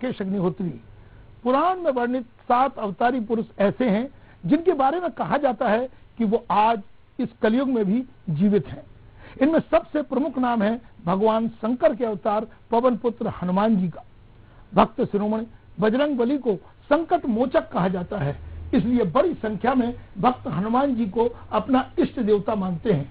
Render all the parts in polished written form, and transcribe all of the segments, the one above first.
राकेश अग्निहोत्री। पुराण में वर्णित 7 अवतारी पुरुष ऐसे हैं जिनके बारे में कहा जाता है कि वो आज इस कलयुग में भी जीवित हैं। इनमें सबसे प्रमुख नाम है भगवान शंकर के अवतार पवन पुत्र हनुमान जी का। भक्त शिरोमणि बजरंग बली को संकट मोचक कहा जाता है, इसलिए बड़ी संख्या में भक्त हनुमान जी को अपना इष्ट देवता मानते हैं।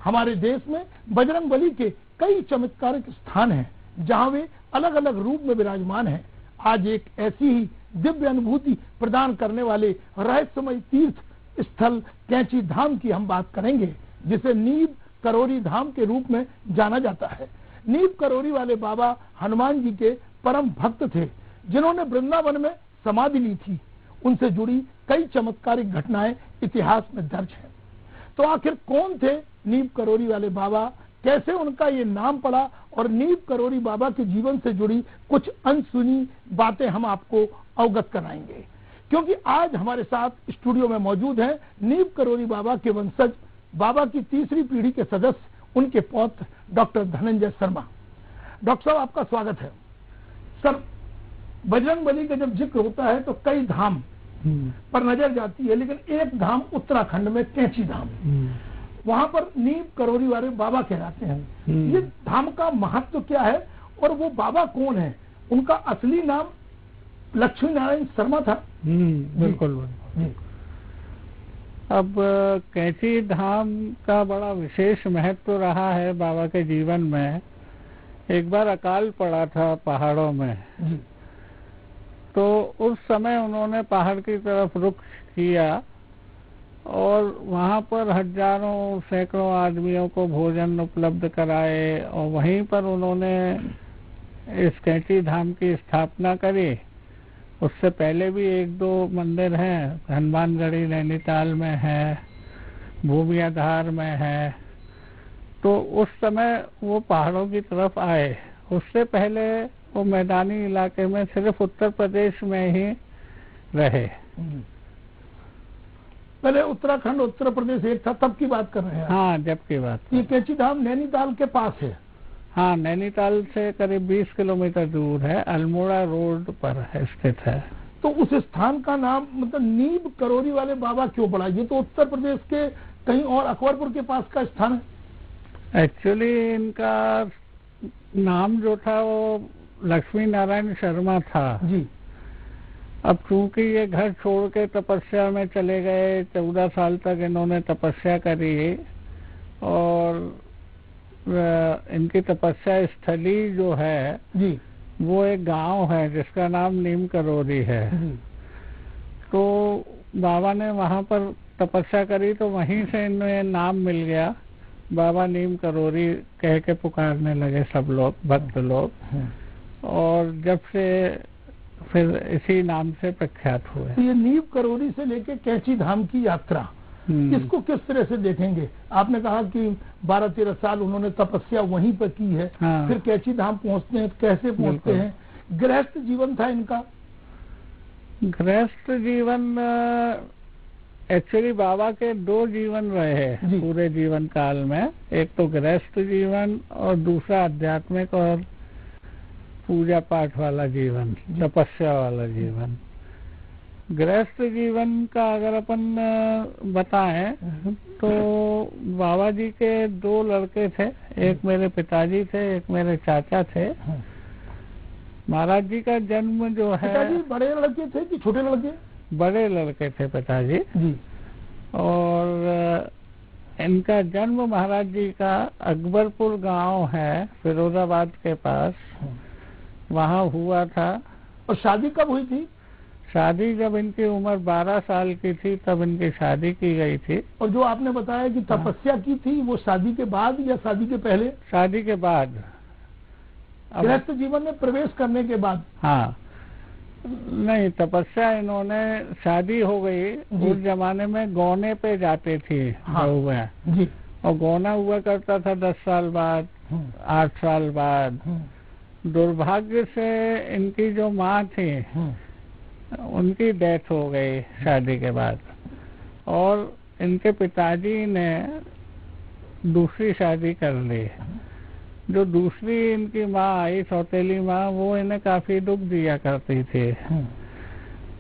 हमारे देश में बजरंग बली के कई चमत्कारिक स्थान हैं जहां वे अलग अलग रूप में विराजमान हैं। आज एक ऐसी ही दिव्य अनुभूति प्रदान करने वाले रहस्यमय तीर्थ स्थल कैंची धाम की हम बात करेंगे, जिसे नीब करोरी धाम के रूप में जाना जाता है। नीब करोरी वाले बाबा हनुमान जी के परम भक्त थे, जिन्होंने वृंदावन में समाधि ली थी। उनसे जुड़ी कई चमत्कारिक घटनाएं इतिहास में दर्ज हैं। तो आखिर कौन थे नीब करोरी वाले बाबा, कैसे उनका ये नाम पड़ा, और नीब करोरी बाबा के जीवन से जुड़ी कुछ अनसुनी बातें हम आपको अवगत कराएंगे, क्योंकि आज हमारे साथ स्टूडियो में मौजूद हैं नीब करोरी बाबा के वंशज, बाबा की तीसरी पीढ़ी के सदस्य, उनके पौत्र डॉक्टर धनंजय शर्मा। डॉक्टर साहब, आपका स्वागत है। सर, बजरंग बली का जब जिक्र होता है तो कई धाम पर नजर जाती है, लेकिन एक धाम उत्तराखंड में कैंची धाम, वहां पर नीब करोरी वाले बाबा कहलाते हैं। ये धाम का महत्व क्या है और वो बाबा कौन है? उनका असली नाम लक्ष्मी नारायण शर्मा था। बिल्कुल। अब कैंची धाम का बड़ा विशेष महत्व रहा है बाबा के जीवन में। एक बार अकाल पड़ा था पहाड़ों में, तो उस समय उन्होंने पहाड़ की तरफ रुख किया और वहां पर हजारों सैकड़ों आदमियों को भोजन उपलब्ध कराए, और वहीं पर उन्होंने इस कैंची धाम की स्थापना करी। उससे पहले भी 1-2 मंदिर हैं, हनुमानगढ़ी नैनीताल में है, भूमियाधार में है। तो उस समय वो पहाड़ों की तरफ आए। उससे पहले वो मैदानी इलाके में सिर्फ उत्तर प्रदेश में ही रहे। पहले उत्तराखंड उत्तर प्रदेश एक था, तब की बात कर रहे हैं? हाँ, जब की बात। ये कैंची धाम नैनीताल के पास है? हाँ, नैनीताल से करीब 20 किलोमीटर दूर है, अल्मोड़ा रोड पर है, स्थित है। तो उस स्थान का नाम मतलब नीब करोरी वाले बाबा क्यों पड़ा? ये तो उत्तर प्रदेश के कहीं और अकबरपुर के पास का स्थान है। एक्चुअली इनका नाम जो था वो लक्ष्मी नारायण शर्मा था जी। अब चूंकि ये घर छोड़ के तपस्या में चले गए, 14 साल तक इन्होंने तपस्या करी, और इनकी तपस्या स्थली जो है जी, वो एक गांव है जिसका नाम नीम करोरी है जी। तो बाबा ने वहां पर तपस्या करी, तो वहीं से इन्हें नाम मिल गया। बाबा नीम करोरी कह के पुकारने लगे सब लोग, भक्त लोग, और जब से फिर इसी नाम से प्रख्यात हुए। ये नीम करोरी से लेके कैंची धाम की यात्रा, इसको किस तरह से देखेंगे? आपने कहा कि 12-13 साल उन्होंने तपस्या वहीं पर की है। हाँ। फिर कैंची धाम पहुंचते हैं, कैसे पहुंचते हैं? गृहस्थ जीवन था इनका? गृहस्थ जीवन एक्चुअली बाबा के 2 जीवन रहे पूरे जीवन काल में। एक तो गृहस्थ जीवन और दूसरा आध्यात्मिक और पूजा पाठ वाला जीवन, तपस्या वाला जीवन। गृहस्थ जीवन का अगर अपन बताएं तो बाबा जी के 2 लड़के थे, एक मेरे पिताजी थे, एक मेरे चाचा थे। महाराज जी का जन्म जो है, पिताजी बड़े लड़के थे कि छोटे लड़के? बड़े लड़के थे पिताजी जी। और इनका जन्म महाराज जी का अकबरपुर गांव है फिरोजाबाद के पास, वहाँ हुआ था। और शादी कब हुई थी? शादी जब इनकी उम्र 12 साल की थी तब इनकी शादी की गई थी। और जो आपने बताया कि तपस्या की थी, वो शादी के बाद या शादी के पहले? शादी के बाद, गृहस्थ जीवन में प्रवेश करने के बाद। हाँ, नहीं, तपस्या इन्होंने, शादी हो गई। उस जमाने में गौने पे जाते थे जी। और गौना हुआ करता था 10 साल बाद, 8 साल बाद। दुर्भाग्य से इनकी जो माँ थी उनकी डेथ हो गई शादी के बाद, और इनके पिताजी ने दूसरी शादी कर ली। जो दूसरी इनकी माँ आई, सौतेली माँ, वो इन्हें काफी दुख दिया करती थी,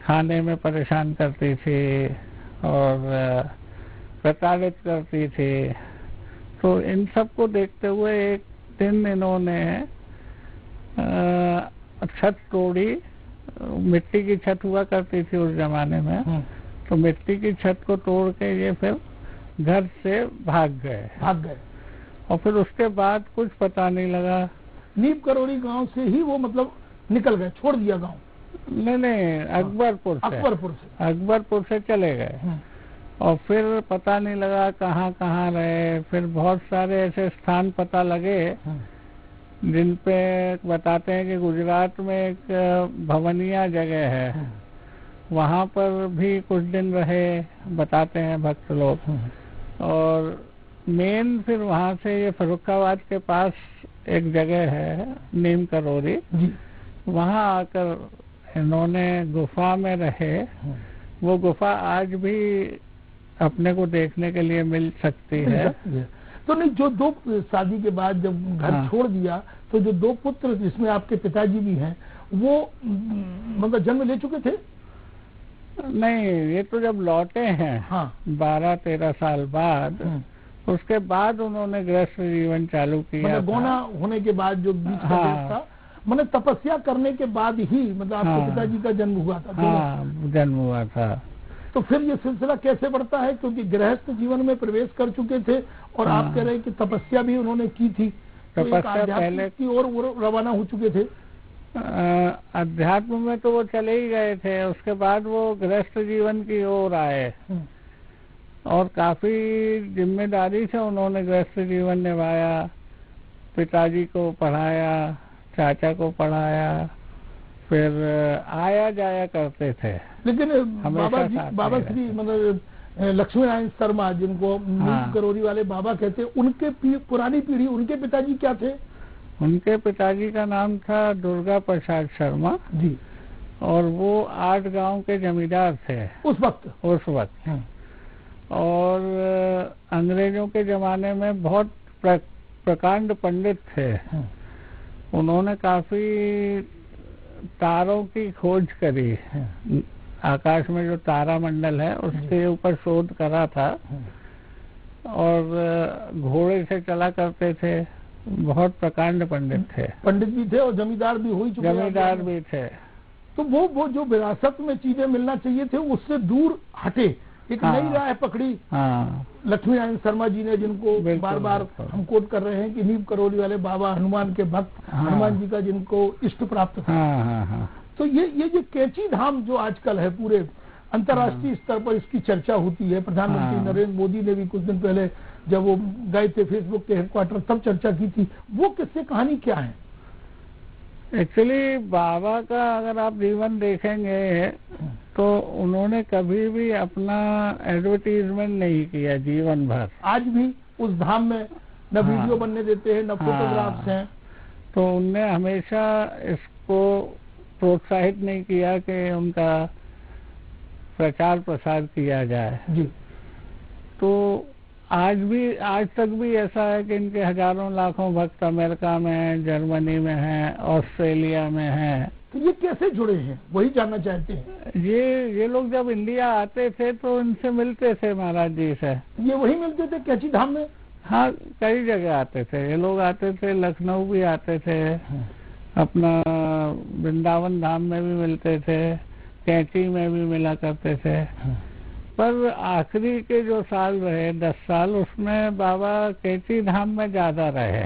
खाने में परेशान करती थी और प्रताड़ित करती थी। तो इन सब को देखते हुए एक दिन इन्होंने छत तोड़ी। मिट्टी की छत हुआ करती थी उस जमाने में, तो मिट्टी की छत को तोड़ के ये फिर घर से भाग गए। और फिर उसके बाद कुछ पता नहीं लगा। नीम करोड़ी गांव से ही वो मतलब निकल गए, छोड़ दिया गांव? नहीं, अकबरपुर से चले गए। और फिर पता नहीं लगा कहाँ कहाँ रहे। फिर बहुत सारे ऐसे स्थान पता लगे जिन पे बताते हैं कि गुजरात में एक भवनिया जगह है, वहाँ पर भी कुछ दिन रहे, बताते हैं भक्त लोग। और मेन फिर वहाँ से ये फर्रुखाबाद के पास एक जगह है नीम करोड़ी, वहाँ आकर इन्होंने गुफा में रहे। वो गुफा आज भी अपने को देखने के लिए मिल सकती है। तो नहीं, जो दो शादी के बाद जब घर छोड़ दिया, तो जो दो पुत्र जिसमें आपके पिताजी भी हैं, वो मतलब जन्म ले चुके थे? नहीं, ये तो जब लौटे हैं 12-13 साल बाद, उसके बाद उन्होंने गृहस्थ जीवन चालू किया। मतलब गौना होने के बाद जो बीच का देश था, मतलब तपस्या करने के बाद ही मतलब आपके पिताजी का जन्म हुआ था? जन्म हुआ था। तो फिर ये सिलसिला कैसे बढ़ता है, क्योंकि गृहस्थ जीवन में प्रवेश कर चुके थे और आप कह रहे हैं कि तपस्या भी उन्होंने की थी, तो तपस्या पहले की ओर रवाना हो चुके थे? अध्यात्म में तो वो चले ही गए थे, उसके बाद वो गृहस्थ जीवन की ओर आए और काफी जिम्मेदारी से उन्होंने गृहस्थ जीवन निभाया। पिताजी को पढ़ाया, चाचा को पढ़ाया, फिर आया जाया करते थे। लेकिन बाबा श्री मतलब लक्ष्मी नारायण शर्मा, जिनको नीम करोड़ी वाले बाबा कहते हैं, उनके पुरानी पीढ़ी, उनके पिताजी क्या थे? उनके पिताजी का नाम था दुर्गा प्रसाद शर्मा जी, और वो 8 गांव के जमींदार थे उस वक्त। और अंग्रेजों के जमाने में बहुत प्रकांड पंडित थे। उन्होंने काफी तारों की खोज करी, आकाश में जो तारा मंडल है उसके ऊपर शोध करा था, और घोड़े से चला करते थे। बहुत प्रकांड पंडित थे। पंडित भी थे और जमींदार भी हो ही चुके, जमींदार भी थे। तो वो जो विरासत में चीजें मिलना चाहिए थे उससे दूर हटे, एक नई राह पकड़ी लक्ष्मी नारायण शर्मा जी ने, जिनको बार बार हम कोट कर रहे हैं कि नीम करोड़ी वाले बाबा, हनुमान के भक्त, हनुमान जी का जिनको इष्ट प्राप्त था। तो ये जो कैंची धाम जो आजकल है, पूरे अंतर्राष्ट्रीय स्तर पर इसकी चर्चा होती है। प्रधानमंत्री नरेंद्र मोदी ने भी कुछ दिन पहले जब वो गए थे फेसबुक के हेडक्वार्टर, तब चर्चा की थी। वो किस्से कहानी क्या है? एक्चुअली बाबा का अगर आप जीवन देखेंगे तो उन्होंने कभी भी अपना एडवर्टीजमेंट नहीं किया जीवन भर। आज भी उस धाम में न वीडियो बनने देते हैं, न फोटोग्राफ्स हैं। तो उनने हमेशा इसको प्रोत्साहित नहीं किया कि उनका प्रचार प्रसार किया जाए जी। तो आज तक भी ऐसा है कि इनके हजारों लाखों भक्त अमेरिका में, जर्मनी में हैं, ऑस्ट्रेलिया में हैं। तो ये कैसे जुड़े हैं, वही जानना चाहते हैं। ये लोग जब इंडिया आते थे तो इनसे मिलते थे महाराज जी से। ये वही मिलते थे कैंची धाम में? हाँ, कई जगह आते थे ये लोग, आते थे लखनऊ भी आते थे, अपना वृंदावन धाम में भी मिलते थे, कैंची में भी मिला करते थे। पर आखिरी के जो साल रहे 10 साल, उसमें बाबा कैंची धाम में ज्यादा रहे।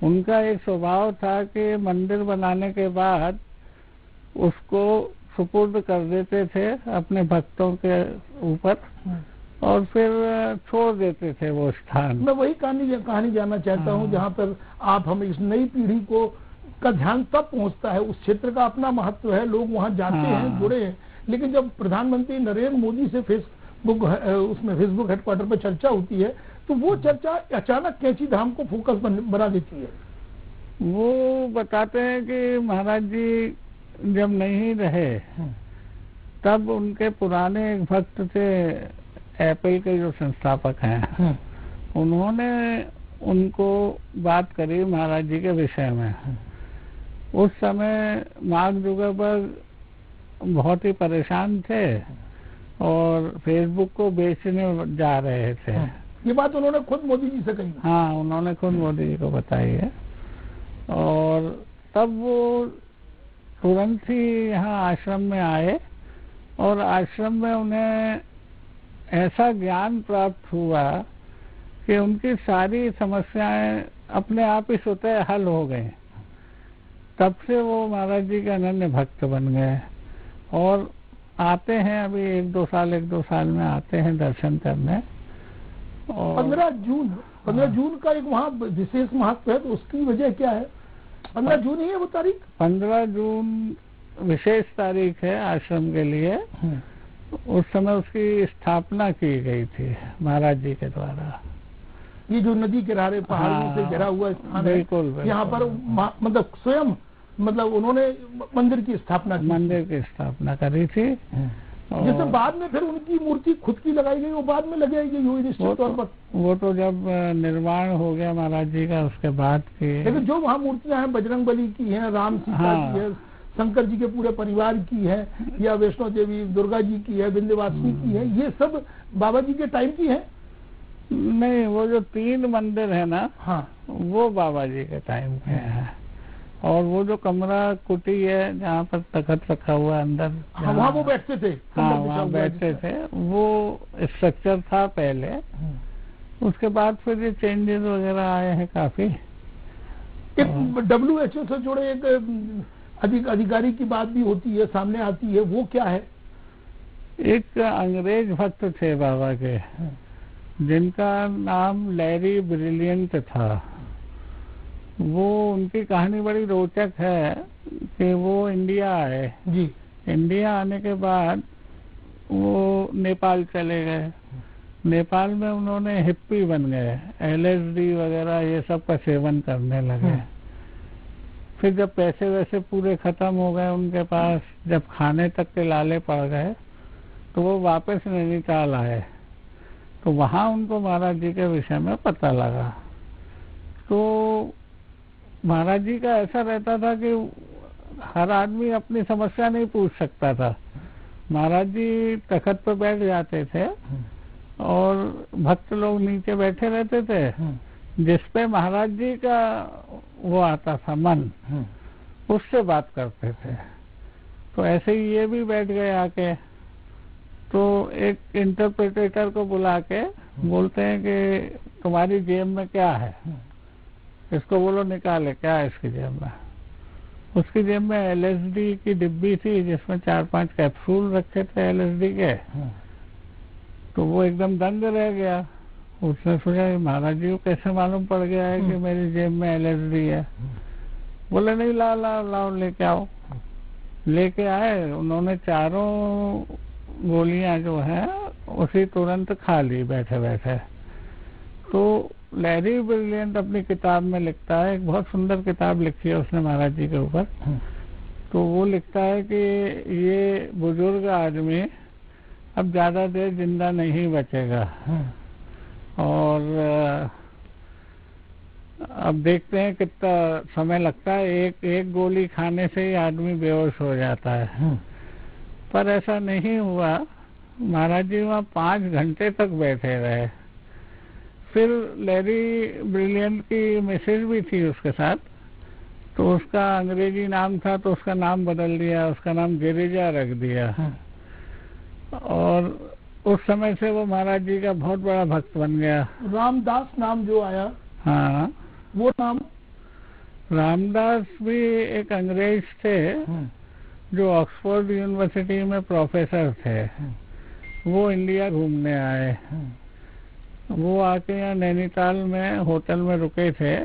उनका एक स्वभाव था कि मंदिर बनाने के बाद उसको सुपुर्द कर देते थे अपने भक्तों के ऊपर और फिर छोड़ देते थे वो स्थान। मैं वही कहानी जानना चाहता हूँ जहाँ पर आप हमें इस नई पीढ़ी को का ध्यान तब पहुँचता है। उस क्षेत्र का अपना महत्व है, लोग वहाँ जाते हैं, जुड़े हैं, लेकिन जब प्रधानमंत्री नरेंद्र मोदी से फेसबुक हेडक्वार्टर पर चर्चा होती है तो वो चर्चा अचानक कैंची धाम को फोकस बना देती है। वो बताते हैं कि महाराज जी जब नहीं रहे तब उनके पुराने एक भक्त थे, एप्पल के जो संस्थापक हैं, उन्होंने उनको बात करी महाराज जी के विषय में। उस समय मार्क जुकरबर्ग बहुत ही परेशान थे और फेसबुक को बेचने जा रहे थे। ये बात उन्होंने खुद मोदी जी से कही? हाँ, उन्होंने खुद मोदी जी को बताई है। और तब वो तुरंत ही यहाँ आश्रम में आए और आश्रम में उन्हें ऐसा ज्ञान प्राप्त हुआ कि उनकी सारी समस्याएं अपने आप ही स्वतः हल हो गई। तब से वो महाराज जी के अनन्य भक्त बन गए और आते हैं, अभी 1-2 साल में आते हैं दर्शन करने। और 15 जून का एक वहाँ विशेष महत्व है, तो उसकी वजह क्या है? 15 जून ही है वो तारीख? 15 जून विशेष तारीख है आश्रम के लिए। उस समय उसकी स्थापना की गई थी महाराज जी के द्वारा। ये जो नदी किनारे पहाड़ों से घिरा हुआ स्थान है, यहाँ पर मतलब स्वयं मतलब उन्होंने मंदिर की स्थापना करी थी। जिससे बाद में फिर उनकी मूर्ति खुद की लगाई गई, वो बाद में लगाई गई हुई निश्चित तौर पर। वो तो जब निर्माण हो गया महाराज जी का उसके बाद की। लेकिन जो वहाँ मूर्तियां हैं बजरंग बली की हैं, राम सीता की है, शंकर जी के पूरे परिवार की है, या वैष्णो देवी दुर्गा जी की है, विंध्यवासिनी की है, ये सब बाबा जी के टाइम की है? नहीं, वो जो 3 मंदिर है ना, हाँ, वो बाबा जी के टाइम के हैं। और वो जो कमरा कुटी है जहाँ पर तखत रखा हुआ अंदर, वहाँ वो बैठते थे? हाँ, वहाँ बैठते थे। वो स्ट्रक्चर था पहले, उसके बाद फिर ये चेंजेस वगैरह आए हैं काफी। एक WHO से जुड़े एक अधिकारी की बात भी होती है, सामने आती है, वो क्या है? एक अंग्रेज भक्त थे बाबा के जिनका नाम लैरी ब्रिलियंट था। वो उनकी कहानी बड़ी रोचक है कि वो इंडिया आए जी। इंडिया आने के बाद वो नेपाल चले गए। नेपाल में उन्होंने हिप्पी बन गए, LSD वगैरह ये सब का सेवन करने लगे। फिर जब पैसे वैसे पूरे खत्म हो गए उनके पास, जब खाने तक के लाले पड़ गए, तो वो वापस नैनीताल आए। तो वहाँ उनको महाराज जी के विषय में पता लगा। तो महाराज जी का ऐसा रहता था कि हर आदमी अपनी समस्या नहीं पूछ सकता था। महाराज जी तखत पर बैठ जाते थे और भक्त लोग नीचे बैठे रहते थे, जिसपे महाराज जी का वो आता था मन, उससे बात करते थे। तो ऐसे ही ये भी बैठ गए आके, तो एक इंटरप्रेटर को बुला के बोलते हैं कि तुम्हारी जेब में क्या है, इसको बोलो निकाले, क्या है इसकी जेब में। उसकी जेब में LSD की डिब्बी थी जिसमें 4-5 कैप्सूल रखे थे LSD के। तो वो एकदम दंग रह गया। उसने सोचा महाराज जी को कैसे मालूम पड़ गया है कि मेरी जेब में LSD है। बोले नहीं, लाओ लेके आओ। लेके आए, उन्होंने 4 गोलियां जो है उसी तुरंत खा ली बैठे बैठे। तो लैरी ब्रिलियंट अपनी किताब में लिखता है, एक बहुत सुंदर किताब लिखी है उसने महाराज जी के ऊपर। तो वो लिखता है कि ये बुजुर्ग आदमी अब ज्यादा देर जिंदा नहीं बचेगा और अब देखते हैं कितना समय लगता है। एक गोली खाने से ही आदमी बेहोश हो जाता है। पर ऐसा नहीं हुआ। महाराज जी वहाँ 5 घंटे तक बैठे रहे। फिर लैरी ब्रिलियंट की मिसेज भी थी उसके साथ, तो उसका अंग्रेजी नाम था तो उसका नाम बदल दिया, उसका नाम गिरिजा रख दिया। और उस समय से वो महाराज जी का बहुत बड़ा भक्त बन गया। रामदास नाम जो आया, हाँ, वो नाम? रामदास भी एक अंग्रेज थे जो ऑक्सफोर्ड यूनिवर्सिटी में प्रोफेसर थे। वो इंडिया घूमने आए। वो आके यहाँ नैनीताल में होटल में रुके थे